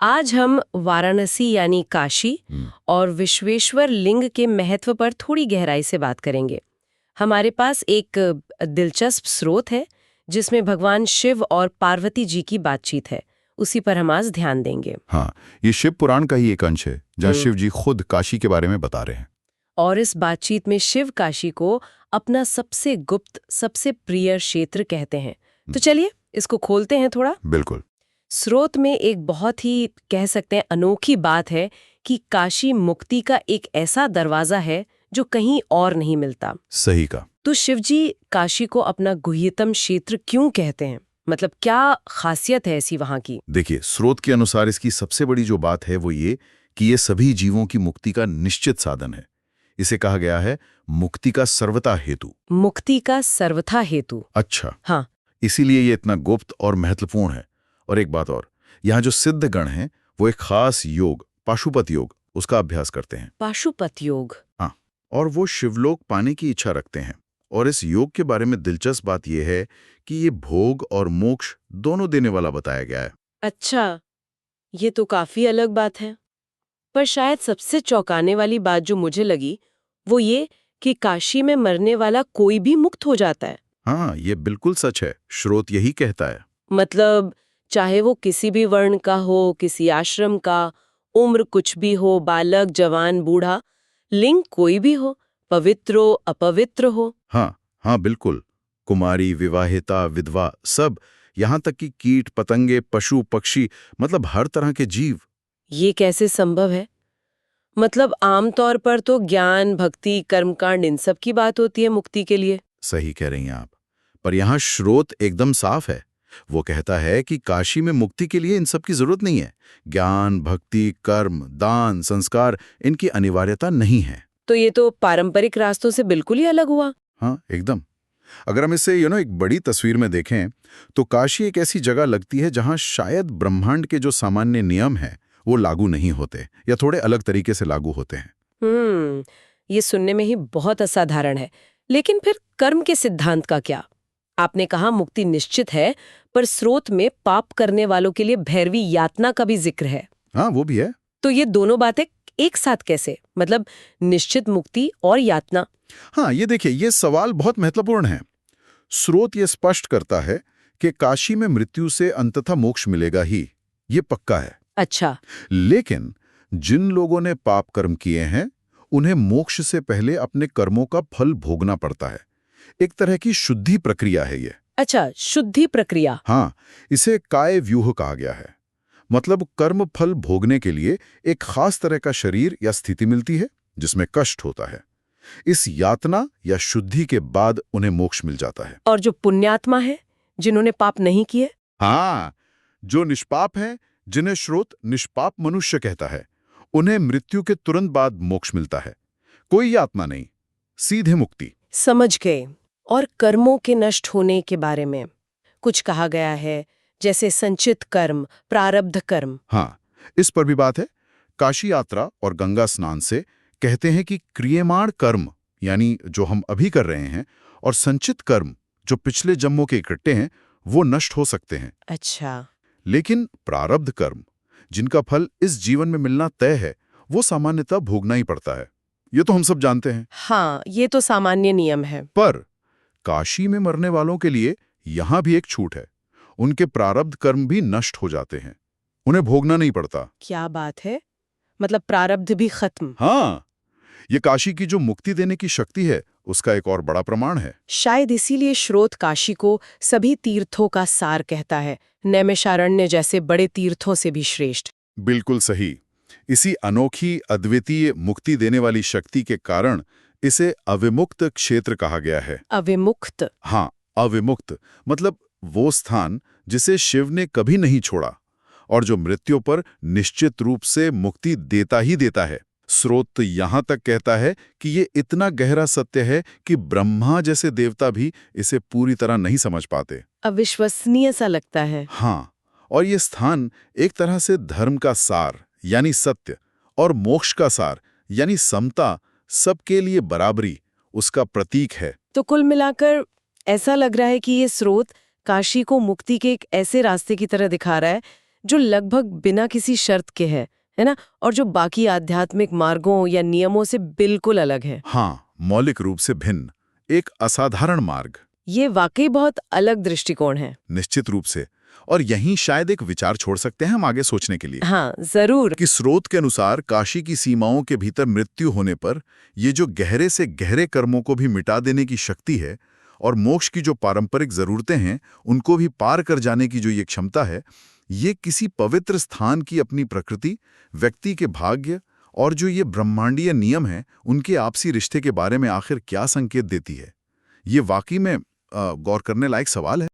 आज हम वाराणसी यानी काशी और विश्वेश्वर लिंग के महत्व पर थोड़ी गहराई से बात करेंगे। हमारे पास एक दिलचस्प स्रोत है जिसमें भगवान शिव और पार्वती जी की बातचीत है। उसी पर हम आज ध्यान देंगे। हाँ, ये शिव पुराण का ही एक अंश है जहाँ शिव जी खुद काशी के बारे में बता रहे हैं। और इस बातचीत में शिव काशी को अपना सबसे गुप्त, सबसे प्रिय क्षेत्र कहते हैं। तो चलिए इसको खोलते हैं थोड़ा। बिल्कुल। स्रोत में एक बहुत ही कह सकते हैं अनोखी बात है कि काशी मुक्ति का एक ऐसा दरवाजा है जो कहीं और नहीं मिलता। सही का। तो शिवजी काशी को अपना गुह्यतम क्षेत्र क्यों कहते हैं? मतलब क्या खासियत है ऐसी वहां की? देखिए, स्रोत के अनुसार इसकी सबसे बड़ी जो बात है वो ये कि ये सभी जीवों की मुक्ति का निश्चित साधन है। इसे कहा गया है मुक्ति का सर्वथा हेतु। मुक्ति का सर्वथा हेतु। अच्छा। हाँ। इसीलिए ये इतना गुप्त और महत्वपूर्ण है। और एक बात और, यहाँ जो सिद्ध गण हैं वो एक खास योग, पाशुपत योग, उसका अभ्यास करते हैं। पाशुपत योग। हाँ, और वो शिवलोक पाने की इच्छा रखते हैं। और इस योग के बारे में दिलचस्प बात यह है कि ये भोग और मोक्ष दोनों देने वाला बताया गया है। अच्छा, ये तो काफी अलग बात है। पर शायद सबसे चौंकाने वाली बात जो मुझे लगी वो ये कि काशी में मरने वाला कोई भी मुक्त हो जाता है। हाँ, ये बिल्कुल सच है। स्रोत यही कहता है। मतलब चाहे वो किसी भी वर्ण का हो, किसी आश्रम का, उम्र कुछ भी हो, बालक, जवान, बूढ़ा, लिंग कोई भी हो, पवित्र हो, अपवित्र हो। हाँ हाँ, बिल्कुल। कुमारी, विवाहिता, विधवा, सब, यहाँ तक कि कीट पतंगे, पशु पक्षी, मतलब हर तरह के जीव। ये कैसे संभव है? मतलब आमतौर पर तो ज्ञान, भक्ति, कर्मकांड इन सब की बात होती है मुक्ति के लिए। सही कह रही हैं आप। पर यहाँ स्रोत एकदम साफ है। वो कहता है कि काशी में मुक्ति के लिए इन सब की जरूरत नहीं है। ज्ञान, भक्ति, कर्म, दान, संस्कार, इनकी अनिवार्यता नहीं है। तो ये तो पारंपरिक रास्तों से बिल्कुल ही अलग हुआ। हाँ, एकदम। अगर हम इसे एक बड़ी तस्वीर में देखें तो काशी एक ऐसी जगह लगती है जहां शायद ब्रह्मांड के जो सामान्य नियम हैं वो लागू नहीं होते या थोड़े अलग तरीके से लागू होते हैं। ये सुनने में ही बहुत असाधारण है। लेकिन फिर कर्म के सिद्धांत का क्या? आपने कहा मुक्ति निश्चित है, पर स्रोत में पाप करने वालों के लिए भैरवी यातना का भी जिक्र है। हाँ, वो भी है। तो ये दोनों बातें एक साथ कैसे? मतलब निश्चित मुक्ति और यातना। हाँ, ये देखिए, ये सवाल बहुत महत्वपूर्ण है। स्रोत ये स्पष्ट करता है कि काशी में मृत्यु से अंततः मोक्ष मिलेगा ही, ये पक्का है। अच्छा। लेकिन जिन लोगों ने पाप कर्म किए हैं उन्हें मोक्ष से पहले अपने कर्मों का फल भोगना पड़ता है। एक तरह की शुद्धि प्रक्रिया है ये। अच्छा, शुद्धि प्रक्रिया। हाँ, इसे काय व्यूह कहा गया है। मतलब कर्म फल भोगने के लिए एक खास तरह का शरीर या स्थिति मिलती है जिसमें कष्ट होता है। इस यातना या शुद्धि के बाद उन्हें मोक्ष मिल जाता है। और जो पुण्यात्मा है, जिन्होंने पाप नहीं किए? हाँ, जो निष्पाप हैं, जिन्हें स्रोत निष्पाप मनुष्य कहता है, उन्हें मृत्यु के तुरंत बाद मोक्ष मिलता है। कोई यातना नहीं, सीधे मुक्ति। समझ गए। और कर्मों के नष्ट होने के बारे में कुछ कहा गया है, जैसे संचित कर्म, प्रारब्ध कर्म। हाँ, इस पर भी बात है। काशी यात्रा और गंगा स्नान से कहते हैं कि क्रियमाण कर्म, यानी जो हम अभी कर रहे हैं, और संचित कर्म, जो पिछले जन्मों के इकट्ठे हैं, वो नष्ट हो सकते हैं। अच्छा। लेकिन प्रारब्ध कर्म, जिनका फल इस जीवन में मिलना तय है, वो सामान्यतः भोगना ही पड़ता है। ये तो हम सब जानते हैं। हाँ, ये तो सामान्य नियम है। पर काशी में मरने वालों के लिए यहां भी एक छूट है। उनके प्रारब्ध कर्म भी नष्ट हो जाते हैं, उन्हें भोगना नहीं पड़ता। क्या बात है? मतलब प्रारब्ध भी खत्म? हाँ, ये काशी की जो मुक्ति देने की शक्ति है उसका एक और बड़ा प्रमाण है। शायद इसीलिए स्रोत काशी को सभी तीर्थों का सार कहता है, नैमिषारण्य जैसे बड़े तीर्थों से भी श्रेष्ठ। बिल्कुल सही। इसी अनोखी, अद्वितीय, मुक्ति देने वाली शक्ति के कारण इसे अविमुक्त क्षेत्र कहा गया है। अविमुक्त? हाँ, अविमुक्त मतलब वो स्थान जिसे शिव ने कभी नहीं छोड़ा और जो मृत्यु पर निश्चित रूप से मुक्ति देता ही देता है। स्रोत यहां तक कहता है कि ये इतना गहरा सत्य है कि ब्रह्मा जैसे देवता भी इसे पूरी तरह नहीं समझ पाते। अविश्वसनीय सा लगता है। हाँ, और ये स्थान एक तरह से धर्म का सार यानी सत्य और मोक्ष का सार यानी समता, सबके लिए बराबरी, उसका प्रतीक है। तो कुल मिलाकर ऐसा लग रहा है कि ये स्रोत काशी को मुक्ति के एक ऐसे रास्ते की तरह दिखा रहा है जो लगभग बिना किसी शर्त के है ना, और जो बाकी आध्यात्मिक मार्गों या नियमों से बिल्कुल अलग है। हाँ, मौलिक रूप से भिन्न, एक असाधारण मार्ग। ये वाकई बहुत अलग दृष्टिकोण है। निश्चित रूप से। और यहीं शायद एक विचार छोड़ सकते हैं हम आगे सोचने के लिए। हाँ, जरूर। कि स्रोत के अनुसार काशी की सीमाओं के भीतर मृत्यु होने पर ये जो गहरे से गहरे कर्मों को भी मिटा देने की शक्ति है और मोक्ष की जो पारंपरिक जरूरतें हैं उनको भी पार कर जाने की जो ये क्षमता है, ये किसी पवित्र स्थान की अपनी प्रकृति, व्यक्ति के भाग्य और जो ये ब्रह्मांडीय नियम हैं उनके आपसी रिश्ते के बारे में आखिर क्या संकेत देती है। ये वाकई में गौर करने लायक सवाल है।